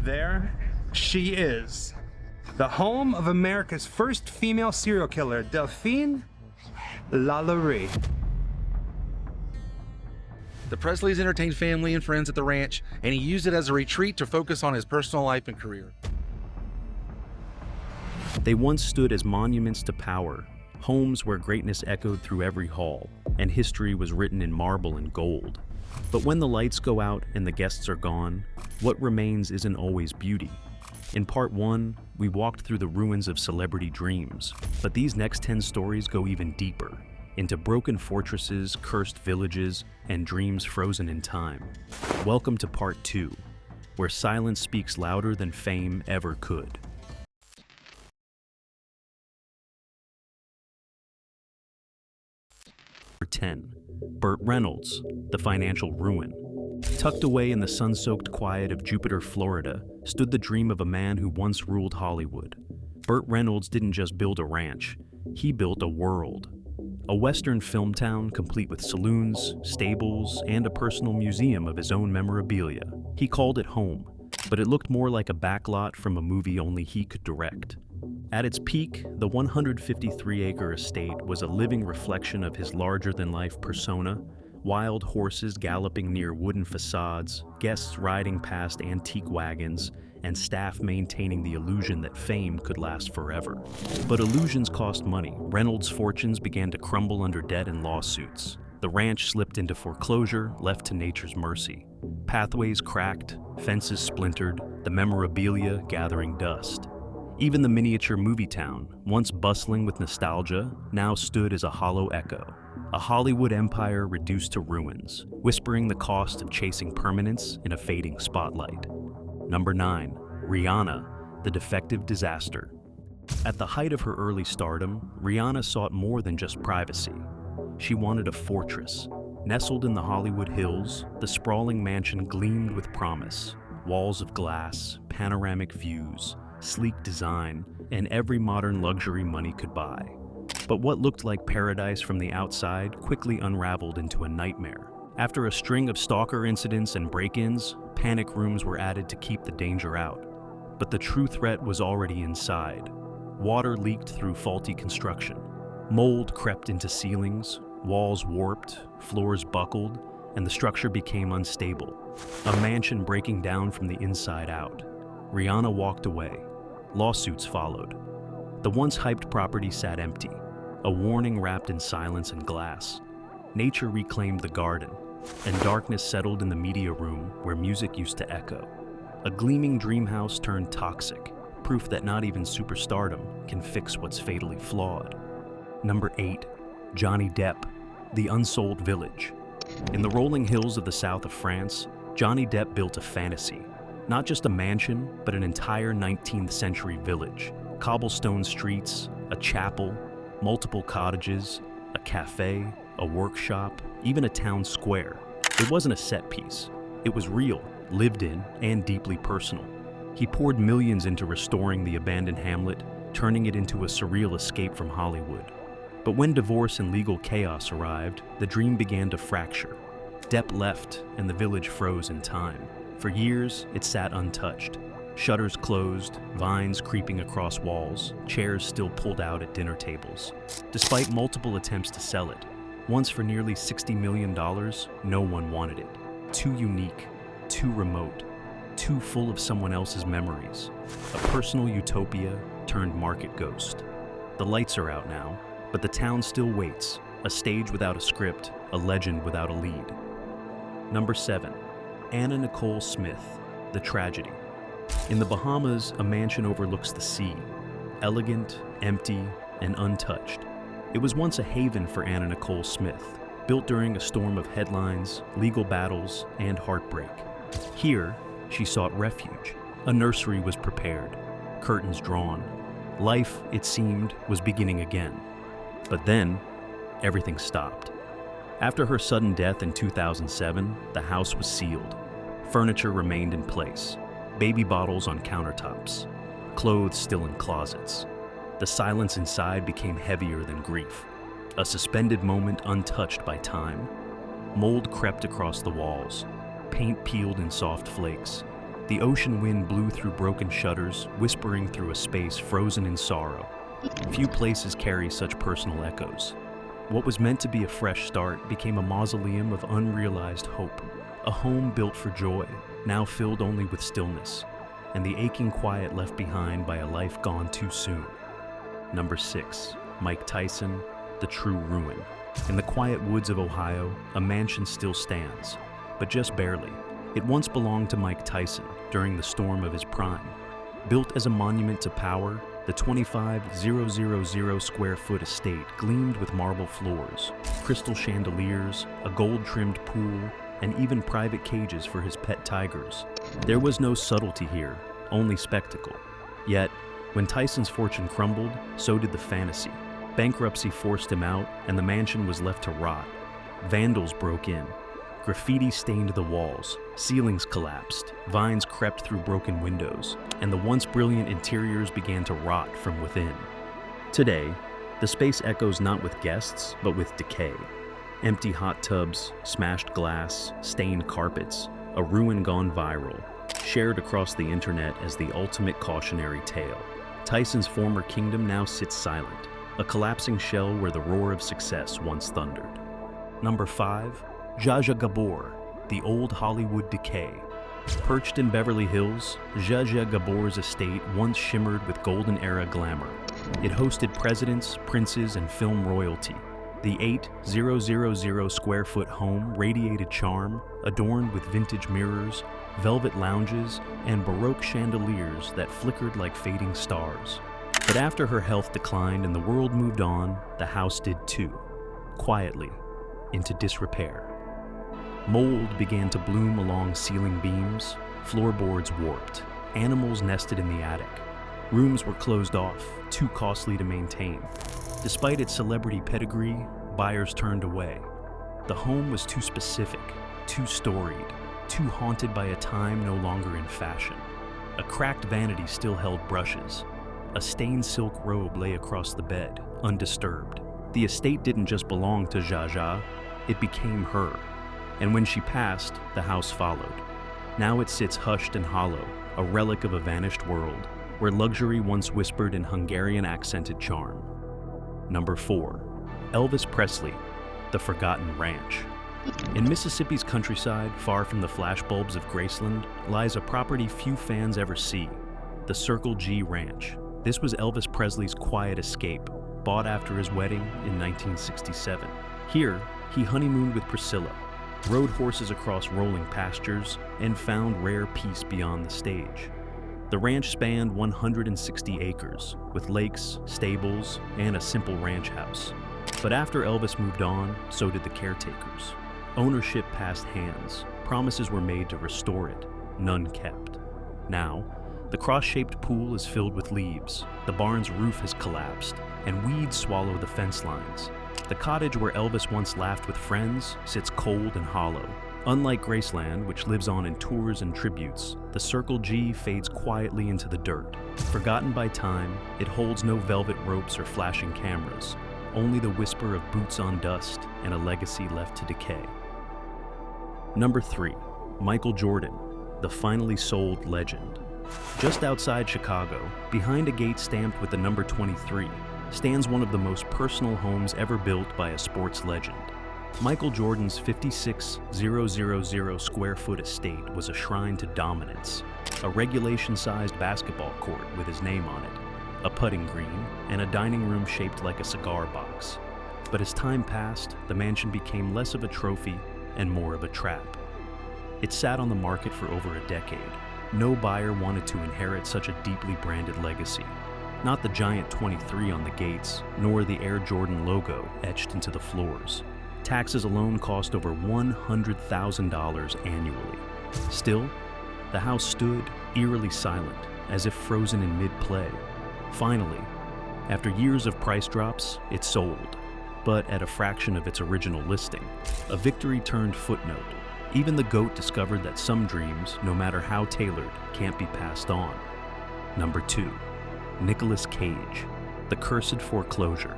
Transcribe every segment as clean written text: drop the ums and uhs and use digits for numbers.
There she is. The home of America's first female serial killer, Delphine Lalaurie. The Presleys entertained family and friends at the ranch, and he used it as a retreat to focus on his personal life and career. They once stood as monuments to power, homes where greatness echoed through every hall, and history was written in marble and gold. But when the lights go out and the guests are gone, what remains isn't always beauty. In part 1, we walked through the ruins of celebrity dreams, but these next 10 stories go even deeper, into broken fortresses, cursed villages, and dreams frozen in time. Welcome to part 2, where silence speaks louder than fame ever could. Number 10. Burt Reynolds, the financial ruin. Tucked away in the sun-soaked quiet of Jupiter, Florida, stood the dream of a man who once ruled Hollywood. Burt Reynolds didn't just build a ranch, he built a world. A western film town complete with saloons, stables, and a personal museum of his own memorabilia. He called it home, but it looked more like a backlot from a movie only he could direct. At its peak, the 153-acre estate was a living reflection of his larger-than-life persona. Wild horses galloping near wooden facades, guests riding past antique wagons, and staff maintaining the illusion that fame could last forever. But illusions cost money. Reynolds' fortunes began to crumble under debt and lawsuits. The ranch slipped into foreclosure, left to nature's mercy. Pathways cracked, fences splintered, the memorabilia gathering dust. Even the miniature movie town, once bustling with nostalgia, now stood as a hollow echo. A Hollywood empire reduced to ruins, whispering the cost of chasing permanence in a fading spotlight. Number 9. Rihanna, the defective disaster. At the height of her early stardom, Rihanna sought more than just privacy. She wanted a fortress. Nestled in the Hollywood Hills, the sprawling mansion gleamed with promise. Walls of glass, panoramic views, sleek design, and every modern luxury money could buy. But what looked like paradise from the outside quickly unraveled into a nightmare. After a string of stalker incidents and break-ins, panic rooms were added to keep the danger out. But the true threat was already inside. Water leaked through faulty construction. Mold crept into ceilings, walls warped, floors buckled, and the structure became unstable. A mansion breaking down from the inside out. Rihanna walked away. Lawsuits followed. The once hyped property sat empty, a warning wrapped in silence and glass. Nature reclaimed the garden, and darkness settled in the media room where music used to echo. A gleaming dream house turned toxic, proof that not even superstardom can fix what's fatally flawed. Number 8. Johnny Depp, the unsold village. In the rolling hills of the south of France, Johnny Depp built a fantasy. Not just a mansion, but an entire 19th century village. Cobblestone streets, a chapel, multiple cottages, a cafe, a workshop, even a town square. It wasn't a set piece. It was real, lived in, and deeply personal. He poured millions into restoring the abandoned hamlet, turning it into a surreal escape from Hollywood. But when divorce and legal chaos arrived, the dream began to fracture. Depp left, and the village froze in time. For years, it sat untouched. Shutters closed, vines creeping across walls, chairs still pulled out at dinner tables. Despite multiple attempts to sell it, once for nearly $60 million, no one wanted it. Too unique, too remote, too full of someone else's memories. A personal utopia turned market ghost. The lights are out now, but the town still waits. A stage without a script, a legend without a lead. Number 7. Anna Nicole Smith, the tragedy. In the Bahamas, a mansion overlooks the sea. Elegant, empty, and untouched. It was once a haven for Anna Nicole Smith, built during a storm of headlines, legal battles, and heartbreak. Here, she sought refuge. A nursery was prepared, curtains drawn. Life, it seemed, was beginning again. But then, everything stopped. After her sudden death in 2007, the house was sealed. Furniture remained in place. Baby bottles on countertops. Clothes still in closets. The silence inside became heavier than grief. A suspended moment untouched by time. Mold crept across the walls. Paint peeled in soft flakes. The ocean wind blew through broken shutters, whispering through a space frozen in sorrow. Few places carry such personal echoes. What was meant to be a fresh start became a mausoleum of unrealized hope, a home built for joy, now filled only with stillness, and the aching quiet left behind by a life gone too soon. Number 6, Mike Tyson, The True Ruin. In the quiet woods of Ohio, a mansion still stands, but just barely. It once belonged to Mike Tyson during the storm of his prime. Built as a monument to power, the 25,000 square foot estate gleamed with marble floors, crystal chandeliers, a gold-trimmed pool, and even private cages for his pet tigers. There was no subtlety here, only spectacle. Yet, when Tyson's fortune crumbled, so did the fantasy. Bankruptcy forced him out, and the mansion was left to rot. Vandals broke in. Graffiti stained the walls, ceilings collapsed, vines crept through broken windows, and the once brilliant interiors began to rot from within. Today, the space echoes not with guests, but with decay. Empty hot tubs, smashed glass, stained carpets, a ruin gone viral, shared across the internet as the ultimate cautionary tale. Tyson's former kingdom now sits silent, a collapsing shell where the roar of success once thundered. Number 5, Zsa Zsa Gabor, The Old Hollywood Decay. Perched in Beverly Hills, Zsa Zsa Gabor's estate once shimmered with golden era glamour. It hosted presidents, princes, and film royalty. The 8,000 square foot home radiated charm, adorned with vintage mirrors, velvet lounges, and Baroque chandeliers that flickered like fading stars. But after her health declined and the world moved on, the house did too, quietly, into disrepair. Mold began to bloom along ceiling beams, floorboards warped, animals nested in the attic. Rooms were closed off, too costly to maintain. Despite its celebrity pedigree, buyers turned away. The home was too specific, too storied, too haunted by a time no longer in fashion. A cracked vanity still held brushes. A stained silk robe lay across the bed, undisturbed. The estate didn't just belong to Zsa Zsa, it became her. And when she passed, the house followed. Now it sits hushed and hollow, a relic of a vanished world, where luxury once whispered in Hungarian-accented charm. Number 4, Elvis Presley, The Forgotten Ranch. In Mississippi's countryside, far from the flashbulbs of Graceland, lies a property few fans ever see, the Circle G Ranch. This was Elvis Presley's quiet escape, bought after his wedding in 1967. Here, he honeymooned with Priscilla, rode horses across rolling pastures, and found rare peace beyond the stage. The ranch spanned 160 acres, with lakes, stables, and a simple ranch house. But after Elvis moved on, so did the caretakers. Ownership passed hands, promises were made to restore it, none kept. Now, the cross-shaped pool is filled with leaves, the barn's roof has collapsed, and weeds swallow the fence lines. The cottage where Elvis once laughed with friends sits cold and hollow. Unlike Graceland, which lives on in tours and tributes, the Circle G fades quietly into the dirt. Forgotten by time, it holds no velvet ropes or flashing cameras, only the whisper of boots on dust and a legacy left to decay. Number 3, Michael Jordan, the finally sold legend. Just outside Chicago, behind a gate stamped with the number 23, stands one of the most personal homes ever built by a sports legend. Michael Jordan's 56,000 square foot estate was a shrine to dominance, a regulation-sized basketball court with his name on it, a putting green, and a dining room shaped like a cigar box. But as time passed, the mansion became less of a trophy and more of a trap. It sat on the market for over a decade. No buyer wanted to inherit such a deeply branded legacy. Not the giant 23 on the gates, nor the Air Jordan logo etched into the floors. Taxes alone cost over $100,000 annually. Still, the house stood eerily silent, as if frozen in mid-play. Finally, after years of price drops, it sold, but at a fraction of its original listing. A victory turned footnote. Even the GOAT discovered that some dreams, no matter how tailored, can't be passed on. Number 2, Nicolas Cage, The Cursed Foreclosure.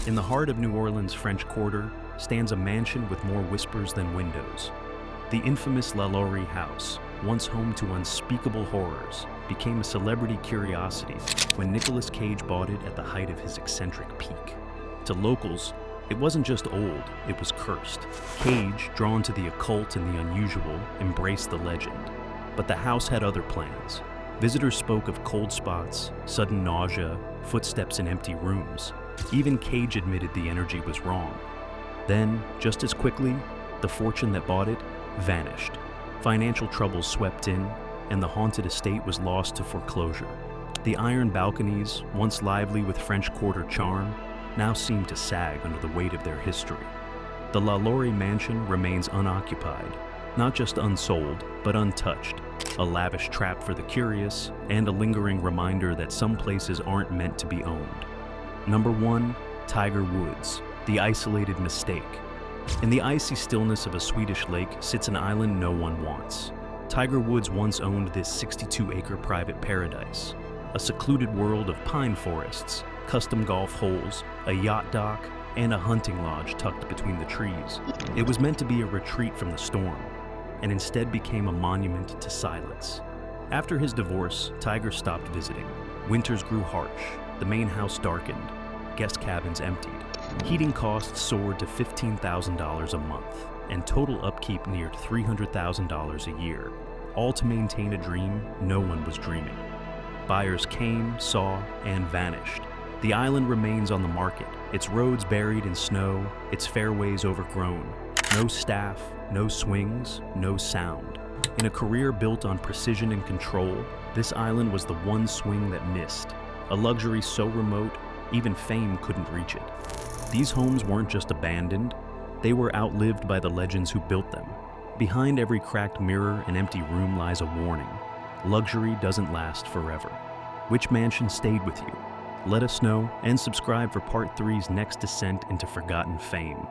In the heart of New Orleans' French Quarter stands a mansion with more whispers than windows. The infamous La Laurie House, once home to unspeakable horrors, became a celebrity curiosity when Nicolas Cage bought it at the height of his eccentric peak. To locals, it wasn't just old, it was cursed. Cage, drawn to the occult and the unusual, embraced the legend. But the house had other plans. Visitors spoke of cold spots, sudden nausea, footsteps in empty rooms. Even Cage admitted the energy was wrong. Then, just as quickly, the fortune that bought it vanished. Financial troubles swept in, and the haunted estate was lost to foreclosure. The iron balconies, once lively with French Quarter charm, now seemed to sag under the weight of their history. The LaLaurie mansion remains unoccupied, not just unsold, but untouched, a lavish trap for the curious, and a lingering reminder that some places aren't meant to be owned. Number 1, Tiger Woods, the isolated mistake. In the icy stillness of a Swedish lake sits an island no one wants. Tiger Woods once owned this 62-acre private paradise, a secluded world of pine forests, custom golf holes, a yacht dock, and a hunting lodge tucked between the trees. It was meant to be a retreat from the storm, and instead became a monument to silence. After his divorce, Tiger stopped visiting. Winters grew harsh, the main house darkened, guest cabins emptied. Heating costs soared to $15,000 a month, and total upkeep neared $300,000 a year, all to maintain a dream no one was dreaming. Buyers came, saw, and vanished. The island remains on the market, its roads buried in snow, its fairways overgrown. No staff, no swings, no sound. In a career built on precision and control, this island was the one swing that missed, a luxury so remote, even fame couldn't reach it. These homes weren't just abandoned, they were outlived by the legends who built them. Behind every cracked mirror and empty room lies a warning. Luxury doesn't last forever. Which mansion stayed with you? Let us know and subscribe for Part 3's next descent into forgotten fame.